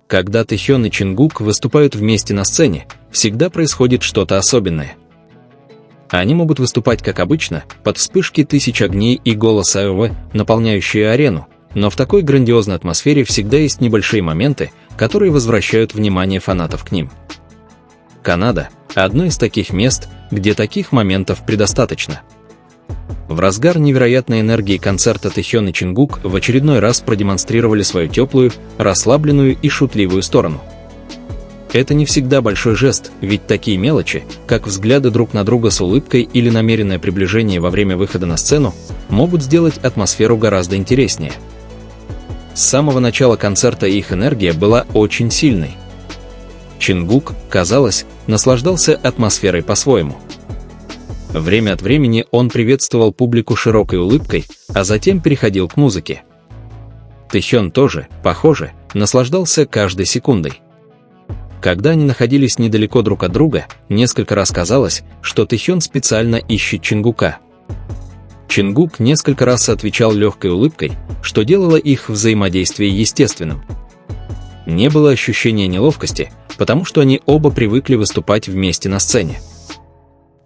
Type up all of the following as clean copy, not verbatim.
Когда Тэхён и Чингук выступают вместе на сцене, всегда происходит что-то особенное. Они могут выступать как обычно, под вспышки тысяч огней и голос АОВ, наполняющие арену, но в такой грандиозной атмосфере всегда есть небольшие моменты, которые возвращают внимание фанатов к ним. Канада – одно из таких мест, где таких моментов предостаточно. В разгар невероятной энергии концерта Тэхён и Чингук в очередной раз продемонстрировали свою теплую, расслабленную и шутливую сторону. Это не всегда большой жест, ведь такие мелочи, как взгляды друг на друга с улыбкой или намеренное приближение во время выхода на сцену, могут сделать атмосферу гораздо интереснее. С самого начала концерта их энергия была очень сильной. Чингук, казалось, наслаждался атмосферой по-своему. Время от времени он приветствовал публику широкой улыбкой, а затем переходил к музыке. Тэхён тоже, похоже, наслаждался каждой секундой. Когда они находились недалеко друг от друга, несколько раз казалось, что Тэхён специально ищет Чингука. Чингук несколько раз отвечал легкой улыбкой, что делало их взаимодействие естественным. Не было ощущения неловкости, потому что они оба привыкли выступать вместе на сцене.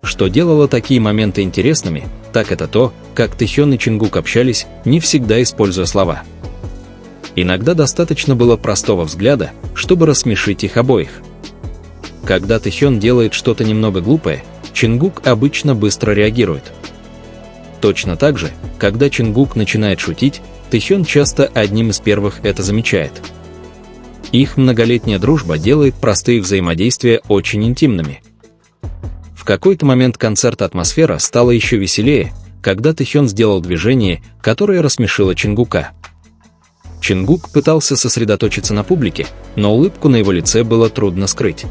Что делало такие моменты интересными, так это то, как Тэхён и Чингук общались, не всегда используя слова. Иногда достаточно было простого взгляда, чтобы рассмешить их обоих. Когда Тэхён делает что-то немного глупое, Чингук обычно быстро реагирует. Точно так же, когда Чингук начинает шутить, Тэхён часто одним из первых это замечает. Их многолетняя дружба делает простые взаимодействия очень интимными. В какой-то момент концерта атмосфера стала еще веселее, когда Тэхён сделал движение, которое рассмешило Чингука. Чингук пытался сосредоточиться на публике, но улыбку на его лице было трудно скрыть.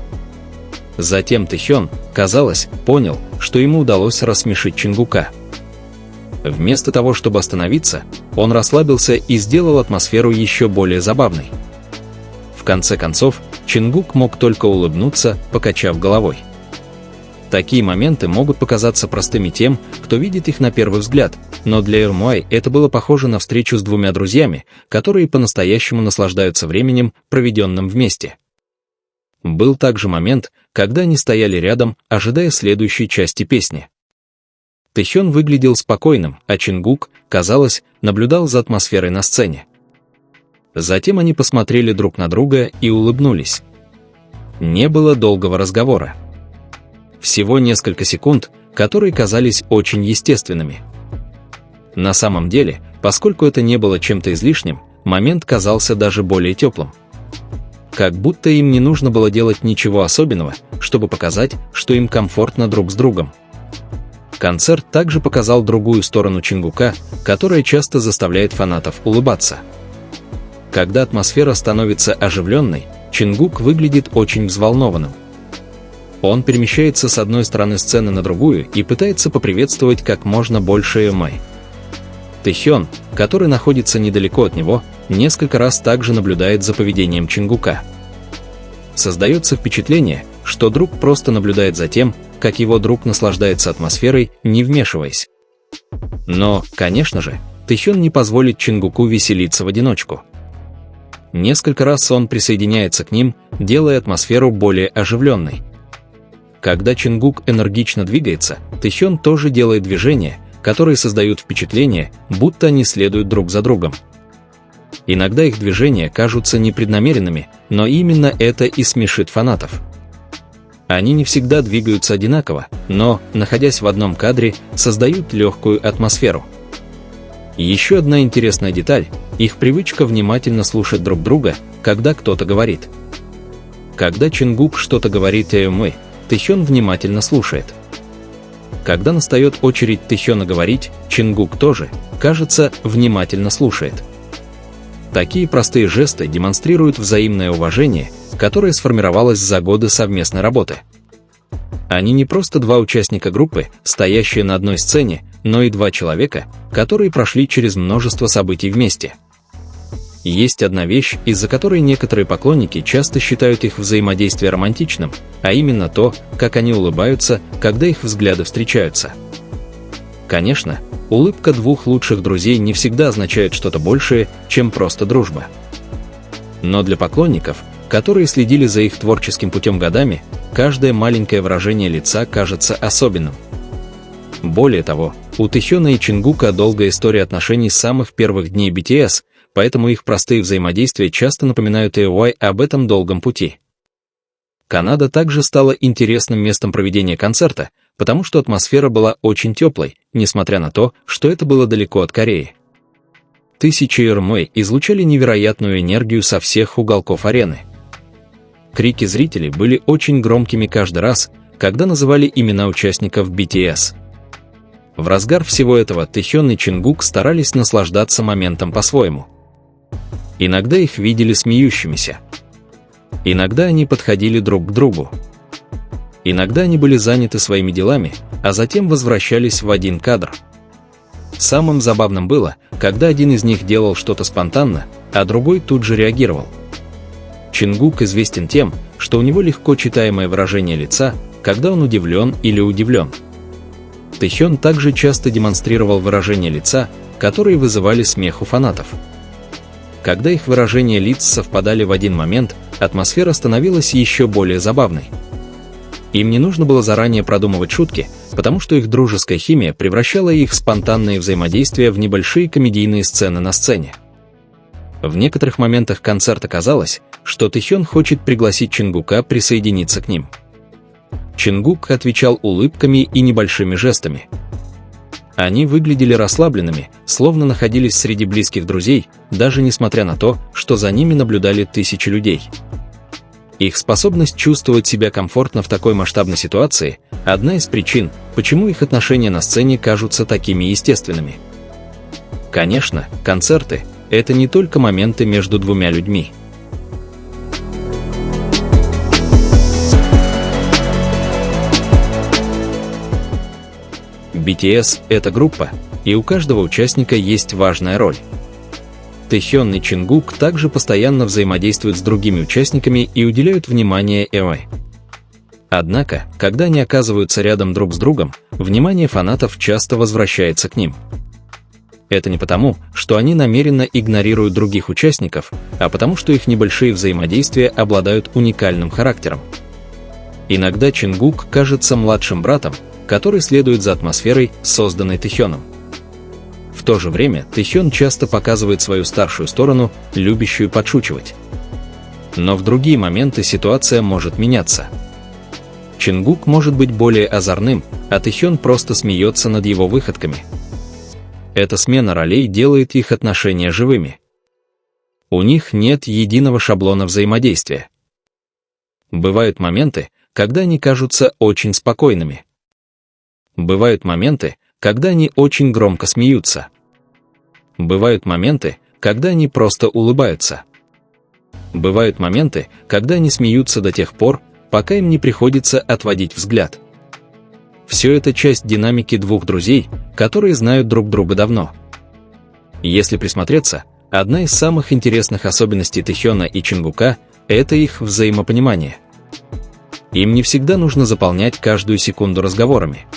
Затем Тэхён, казалось, понял, что ему удалось рассмешить Чингука. Вместо того, чтобы остановиться, он расслабился и сделал атмосферу еще более забавной. В конце концов, Чингук мог только улыбнуться, покачав головой. Такие моменты могут показаться простыми тем, кто видит их на первый взгляд, но для Эрмуай это было похоже на встречу с двумя друзьями, которые по-настоящему наслаждаются временем, проведенным вместе. Был также момент, когда они стояли рядом, ожидая следующей части песни. Тэхён выглядел спокойным, а Чингук, казалось, наблюдал за атмосферой на сцене. Затем они посмотрели друг на друга и улыбнулись. Не было долгого разговора. Всего несколько секунд, которые казались очень естественными. На самом деле, поскольку это не было чем-то излишним, момент казался даже более теплым. Как будто им не нужно было делать ничего особенного, чтобы показать, что им комфортно друг с другом. Концерт также показал другую сторону Чингука, которая часто заставляет фанатов улыбаться. Когда атмосфера становится оживленной, Чингук выглядит очень взволнованным. Он перемещается с одной стороны сцены на другую и пытается поприветствовать как можно больше Эмай. Тэхён, который находится недалеко от него, несколько раз также наблюдает за поведением Чингука. Создается впечатление, что друг просто наблюдает за тем, как его друг наслаждается атмосферой, не вмешиваясь. Но, конечно же, Тэхён не позволит Чингуку веселиться в одиночку. Несколько раз он присоединяется к ним, делая атмосферу более оживленной. Когда Чингук энергично двигается, Тэхён тоже делает движения, которые создают впечатление, будто они следуют друг за другом. Иногда их движения кажутся непреднамеренными, но именно это и смешит фанатов. Они не всегда двигаются одинаково, но, находясь в одном кадре, создают легкую атмосферу. Еще одна интересная деталь – их привычка внимательно слушать друг друга, когда кто-то говорит. Когда Чингук что-то говорит Эмуэй, Тэхён внимательно слушает. Когда настает очередь Тэхёна говорить, Чингук тоже, кажется, внимательно слушает. Такие простые жесты демонстрируют взаимное уважение, которое сформировалось за годы совместной работы. Они не просто два участника группы, стоящие на одной сцене, но и два человека, которые прошли через множество событий вместе. Есть одна вещь, из-за которой некоторые поклонники часто считают их взаимодействие романтичным, а именно то, как они улыбаются, когда их взгляды встречаются. Конечно, улыбка двух лучших друзей не всегда означает что-то большее, чем просто дружба. Но для поклонников которые следили за их творческим путем годами, каждое маленькое выражение лица кажется особенным. Более того, у Тэхёна и Чингука долгая история отношений с самых первых дней BTS, поэтому их простые взаимодействия часто напоминают EY об этом долгом пути. Канада также стала интересным местом проведения концерта, потому что атмосфера была очень теплой, несмотря на то, что это было далеко от Кореи. Тысячи РМ излучали невероятную энергию со всех уголков арены. Крики зрителей были очень громкими каждый раз, когда называли имена участников BTS. В разгар всего этого Тэхён и Чингук старались наслаждаться моментом по-своему. Иногда их видели смеющимися. Иногда они подходили друг к другу. Иногда они были заняты своими делами, а затем возвращались в один кадр. Самым забавным было, когда один из них делал что-то спонтанно, а другой тут же реагировал. Чингук известен тем, что у него легко читаемое выражение лица, когда он удивлен или удивлен. Тэхён также часто демонстрировал выражения лица, которые вызывали смех у фанатов. Когда их выражения лиц совпадали в один момент, атмосфера становилась еще более забавной. Им не нужно было заранее продумывать шутки, потому что их дружеская химия превращала их спонтанные взаимодействия в небольшие комедийные сцены на сцене. В некоторых моментах концерта казалось, что Тэхён хочет пригласить Чингука присоединиться к ним. Чингук отвечал улыбками и небольшими жестами. Они выглядели расслабленными, словно находились среди близких друзей, даже несмотря на то, что за ними наблюдали тысячи людей. Их способность чувствовать себя комфортно в такой масштабной ситуации – одна из причин, почему их отношения на сцене кажутся такими естественными. Конечно, концерты – это не только моменты между двумя людьми. BTS – это группа, и у каждого участника есть важная роль. Тэхён и Чингук также постоянно взаимодействуют с другими участниками и уделяют внимание EY. Однако, когда они оказываются рядом друг с другом, внимание фанатов часто возвращается к ним. Это не потому, что они намеренно игнорируют других участников, а потому что их небольшие взаимодействия обладают уникальным характером. Иногда Чингук кажется младшим братом, который следует за атмосферой, созданной Тэхёном. В то же время Тэхён часто показывает свою старшую сторону, любящую подшучивать. Но в другие моменты ситуация может меняться. Чингук может быть более озорным, а Тэхён просто смеется над его выходками. Эта смена ролей делает их отношения живыми. У них нет единого шаблона взаимодействия. Бывают моменты, когда они кажутся очень спокойными. Бывают моменты, когда они очень громко смеются. Бывают моменты, когда они просто улыбаются. Бывают моменты, когда они смеются до тех пор, пока им не приходится отводить взгляд. Все это часть динамики двух друзей, которые знают друг друга давно. Если присмотреться, одна из самых интересных особенностей Тэхёна и Чингука – это их взаимопонимание. Им не всегда нужно заполнять каждую секунду разговорами.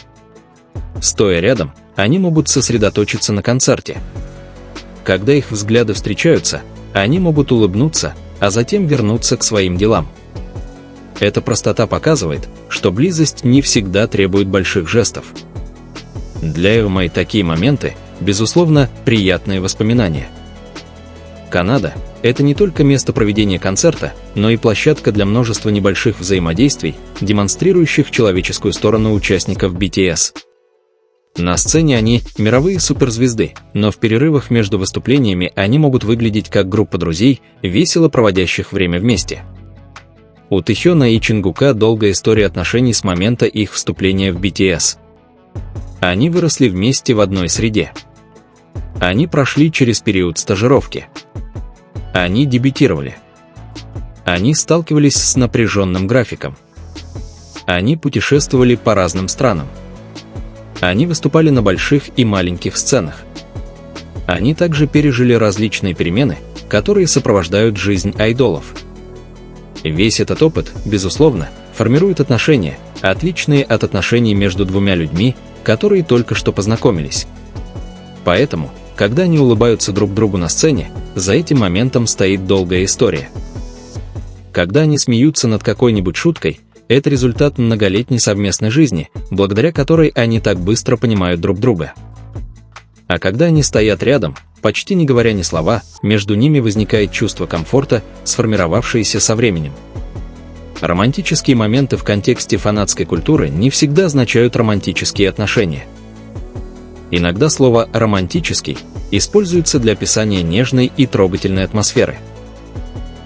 Стоя рядом, они могут сосредоточиться на концерте. Когда их взгляды встречаются, они могут улыбнуться, а затем вернуться к своим делам. Эта простота показывает, что близость не всегда требует больших жестов. Для EY такие моменты, безусловно, приятные воспоминания. Канада – это не только место проведения концерта, но и площадка для множества небольших взаимодействий, демонстрирующих человеческую сторону участников BTS. На сцене они – мировые суперзвезды, но в перерывах между выступлениями они могут выглядеть как группа друзей, весело проводящих время вместе. У Тэхёна и Чингука долгая история отношений с момента их вступления в BTS. Они выросли вместе в одной среде. Они прошли через период стажировки. Они дебютировали. Они сталкивались с напряженным графиком. Они путешествовали по разным странам. Они выступали на больших и маленьких сценах. Они также пережили различные перемены, которые сопровождают жизнь айдолов. Весь этот опыт, безусловно, формирует отношения, отличные от отношений между двумя людьми, которые только что познакомились. Поэтому, когда они улыбаются друг другу на сцене, за этим моментом стоит долгая история. Когда они смеются над какой-нибудь шуткой, это результат многолетней совместной жизни, благодаря которой они так быстро понимают друг друга. А когда они стоят рядом, почти не говоря ни слова, между ними возникает чувство комфорта, сформировавшееся со временем. Романтические моменты в контексте фанатской культуры не всегда означают романтические отношения. Иногда слово «романтический» используется для описания нежной и трогательной атмосферы.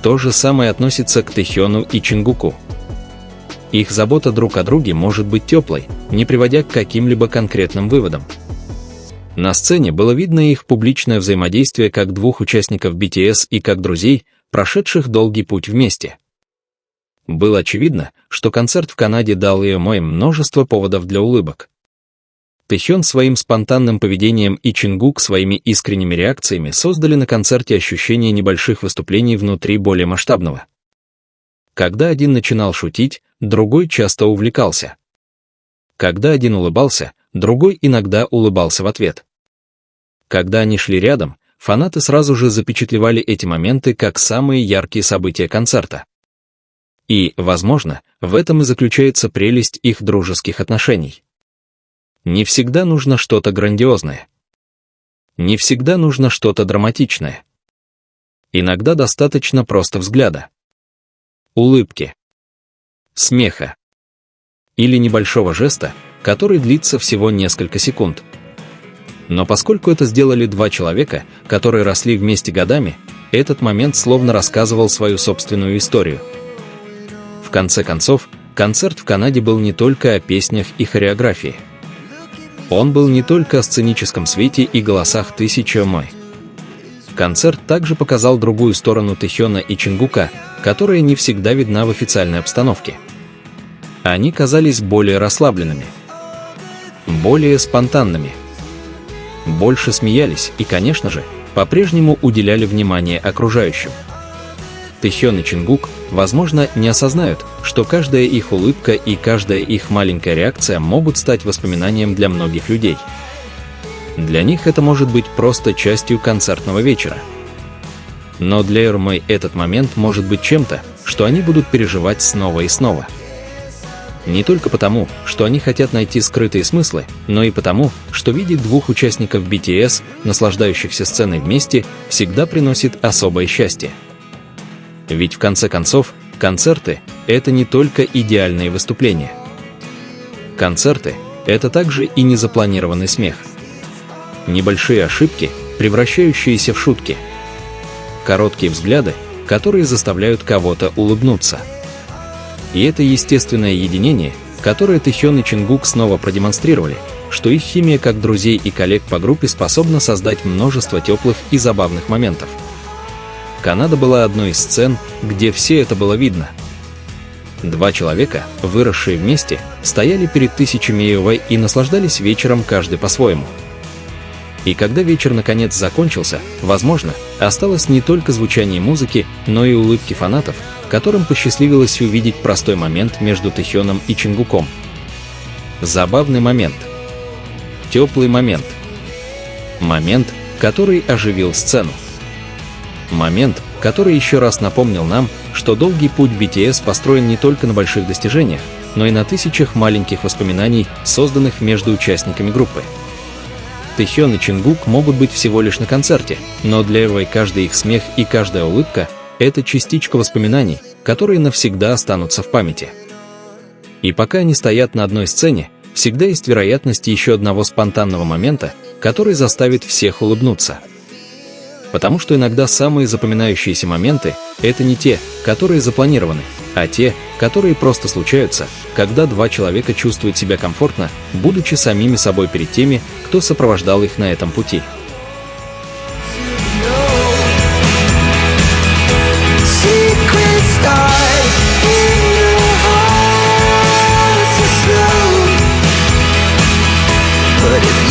То же самое относится к Тэхёну и Чингуку. Их забота друг о друге может быть теплой, не приводя к каким-либо конкретным выводам. На сцене было видно их публичное взаимодействие как двух участников BTS и как друзей, прошедших долгий путь вместе. Было очевидно, что концерт в Канаде дал EMI множество поводов для улыбок. Тэхён своим спонтанным поведением и Чингук своими искренними реакциями создали на концерте ощущение небольших выступлений внутри более масштабного. Когда один начинал шутить, другой часто увлекался. Когда один улыбался, другой иногда улыбался в ответ. Когда они шли рядом, фанаты сразу же запечатлевали эти моменты как самые яркие события концерта. И, возможно, в этом и заключается прелесть их дружеских отношений. Не всегда нужно что-то грандиозное. Не всегда нужно что-то драматичное. Иногда достаточно просто взгляда, улыбки, смеха или небольшого жеста, который длится всего несколько секунд. Но поскольку это сделали два человека, которые росли вместе годами, этот момент словно рассказывал свою собственную историю. В конце концов, концерт в Канаде был не только о песнях и хореографии. Он был не только о сценическом свете и голосах тысячи мой. Концерт также показал другую сторону Тэхёна и Чингука, которая не всегда видна в официальной обстановке. Они казались более расслабленными, более спонтанными, больше смеялись и, конечно же, по-прежнему уделяли внимание окружающим. Тэхён и Чингук, возможно, не осознают, что каждая их улыбка и каждая их маленькая реакция могут стать воспоминанием для многих людей. Для них это может быть просто частью концертного вечера. Но для EMI этот момент может быть чем-то, что они будут переживать снова и снова. Не только потому, что они хотят найти скрытые смыслы, но и потому, что видеть двух участников BTS, наслаждающихся сценой вместе, всегда приносит особое счастье. Ведь в конце концов, концерты — это не только идеальные выступления. Концерты — это также и незапланированный смех. Небольшие ошибки, превращающиеся в шутки. Короткие взгляды, которые заставляют кого-то улыбнуться. И это естественное единение, которое Тэхён и Чингук снова продемонстрировали, что их химия как друзей и коллег по группе способна создать множество теплых и забавных моментов. Канада была одной из сцен, где все это было видно. Два человека, выросшие вместе, стояли перед тысячами EMI и наслаждались вечером каждый по-своему. И когда вечер наконец закончился, возможно, осталось не только звучание музыки, но и улыбки фанатов, которым посчастливилось увидеть простой момент между Тэхёном и Чингуком. Забавный момент. Теплый момент. Момент, который оживил сцену. Момент, который еще раз напомнил нам, что долгий путь BTS построен не только на больших достижениях, но и на тысячах маленьких воспоминаний, созданных между участниками группы. Тэхён и Чингук могут быть всего лишь на концерте, но для EMI каждый их смех и каждая улыбка — это частичка воспоминаний, которые навсегда останутся в памяти. И пока они стоят на одной сцене, всегда есть вероятность еще одного спонтанного момента, который заставит всех улыбнуться. Потому что иногда самые запоминающиеся моменты — это не те, которые запланированы, а те, которые просто случаются, когда два человека чувствуют себя комфортно, будучи самими собой перед теми, кто сопровождал их на этом пути. But if